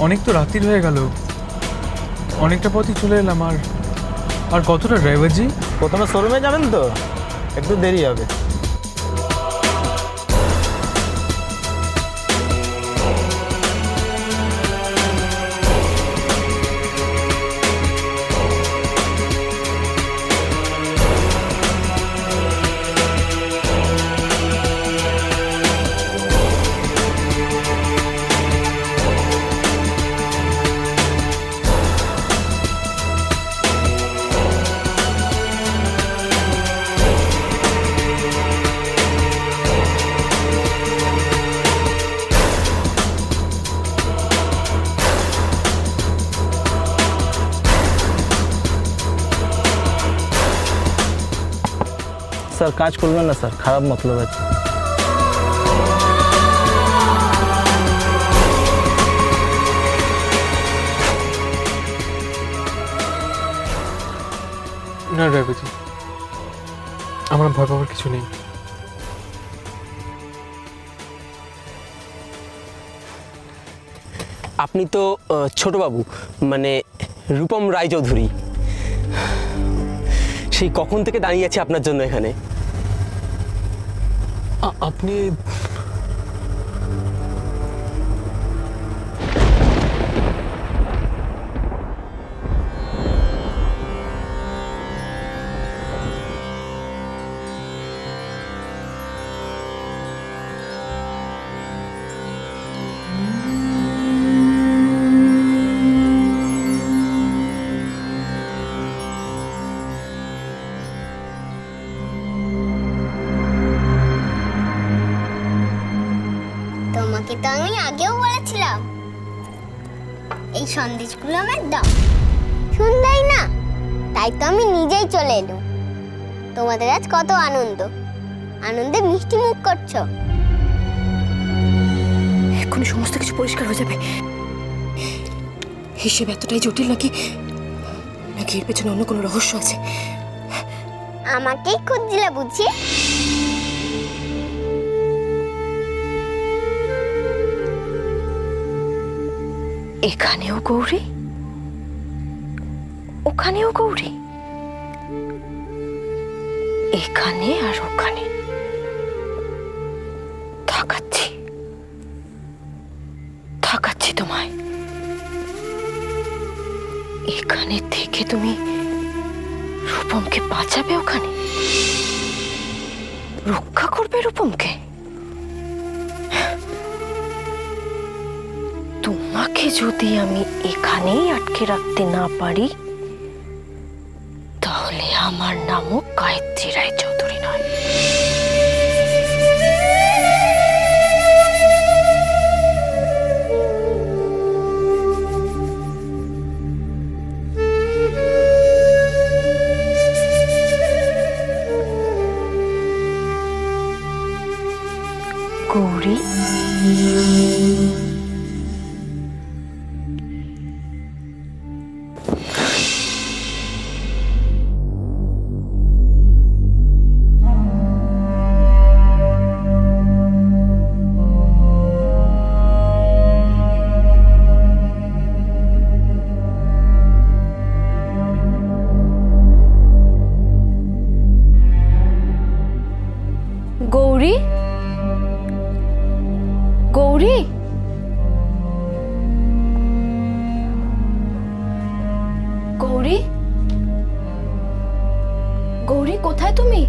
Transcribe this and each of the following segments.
অনেক তো রাত্রির হয়ে গেল, অনেকটা পথই চলে এলাম। আর কতটা ড্রাইভারজি? প্রথমে শোরুমে যাবেন তো, একটু দেরি হবে। স্যার কাজ করবেন না স্যার, খারাপ মতলব আছে। না ড্রাইভারজি, আমার ভয় পাওয়ার কিছু নেই। আপনি তো ছোটবাবু, মানে রূপম রায়চৌধুরী। সেই কখন থেকে দাঁড়িয়ে আছে আপনার জন্য এখানে। আপনি তোমাকে তো আমি আগেও বলেছিলাম এই সন্দেশগুলো আমার দাও, শুনলেই না, তাই তো আমি নিজেই চলে এলাম। তোমাদের আজ কত আনন্দে মিষ্টি মুখ করছো। এক্ষুনি সমস্ত কিছু পরিষ্কার হয়ে যাবে। হিসেব এতটাই জটিল নাকি নাকি এর পেছনে অন্য কোনো রহস্য আছে? আমাকেই খুঁজছিলে বুঝি? এখানেও গৌরী, ওখানেও গৌরী, এখানে আর ওখানে। থাকাচ্ছি তোমায়। এখানে থেকে তুমি রূপমকে বাঁচাবে, ওখানে রক্ষা করবে রূপমকে। তোমাকে যদি আমি এখানেই আটকে রাখতে না পারি, তাহলে আমার নামও গায়ত্রী রায়চৌধুরী নয়। গৌরী, গৌরী, গৌরী, গৌরী, গৌরী, কোথায় তুমি?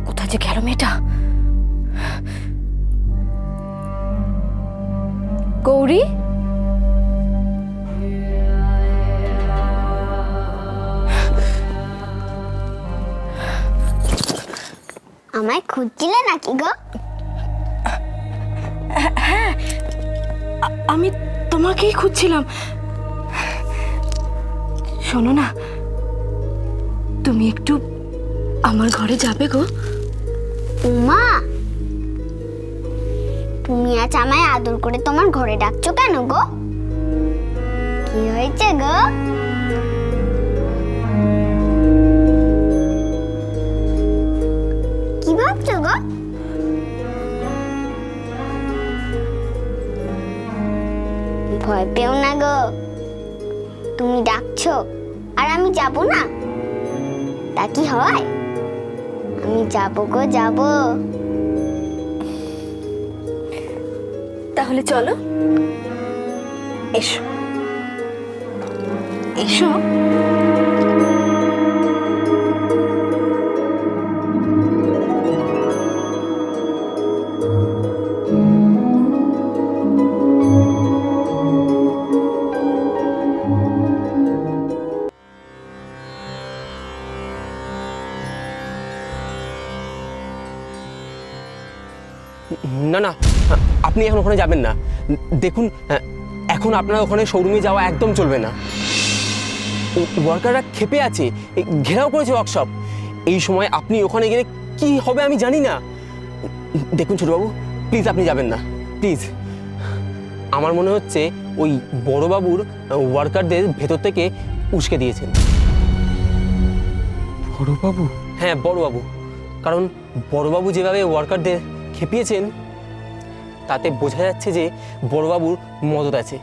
কোথায় যে গেল মেয়েটা? গৌরী, আমায় খুঁজছিলে নাকি গো? হ্যাঁ, আমি তোমাকেই খুঁজছিলাম। শোনো না, তুমি একটু আমার ঘরে যাবে গো? উমা, তুমি আজ আমায় আদর করে তোমার ঘরে ডাকছো কেন গো? কি হয়েছে গো? কি ভাবছো গো? ভয় পেও না গো, তুমি ডাকছো আর আমি যাব না, তা কি হয়? আমি যাব গো, যাব। তাহলে চলো, এসো এসো। না না, আপনি এখন ওখানে যাবেন না। দেখুন, এখন আপনার ওখানে শোরুমে যাওয়া একদম চলবে না। ওয়ার্কাররা ক্ষেপে আছে, ঘেরাও করেছে ওয়ার্কশপ। এই সময় আপনি ওখানে গেলে কি হবে আমি জানি না। দেখুন ছোটবাবু, প্লিজ আপনি যাবেন না, প্লিজ। আমার মনে হচ্ছে ওই বড়বাবুর ওয়ার্কারদের ভেতর থেকে উস্কে দিয়েছেন। বড়বাবু? হ্যাঁ, বড়বাবু। কারণ বড়বাবু যেভাবে ওয়ার্কারদের খেপিয়েছেন, তাতে বোঝা যাচ্ছে যে বড়বাবুর মদত আছে।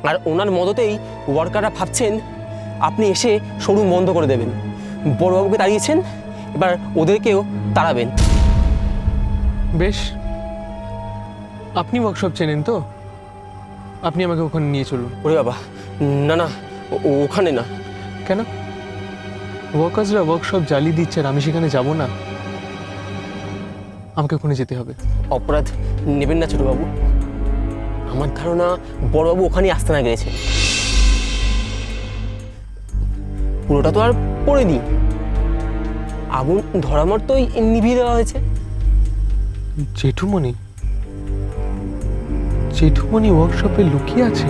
আর ওনার মদতেই ওয়ার্কাররা ভাবছেন আপনি এসে শোরুম বন্ধ করে দেবেন। বড়বাবুকে তাড়িয়েছেন, এবার ওদেরকেও তাড়াবেন। বেশ, আপনি ওয়ার্কশপ চেনেন তো, আপনি আমাকে ওখানে নিয়ে চলুন। ওরে বাবা, না না, ওখানে না। কেন? ওয়ার্কার্সরা ওয়ার্কশপ জ্বালিয়ে দিচ্ছে আর আমি সেখানে যাব না? আমাকে ওখানে যেতে হবে। অপরাধ নেবেন না ছোটবাবু। আমার ধারণা বড়বাবু ওখানে আস্তানা গেছে। পুরোটা তো আর পড়েনি, আগুন ধরা মাত্রই নিভিয়ে দেওয়া হয়েছে। জেঠুমণি? জেঠুমণি ওয়ার্কশপে লুকিয়ে আছে?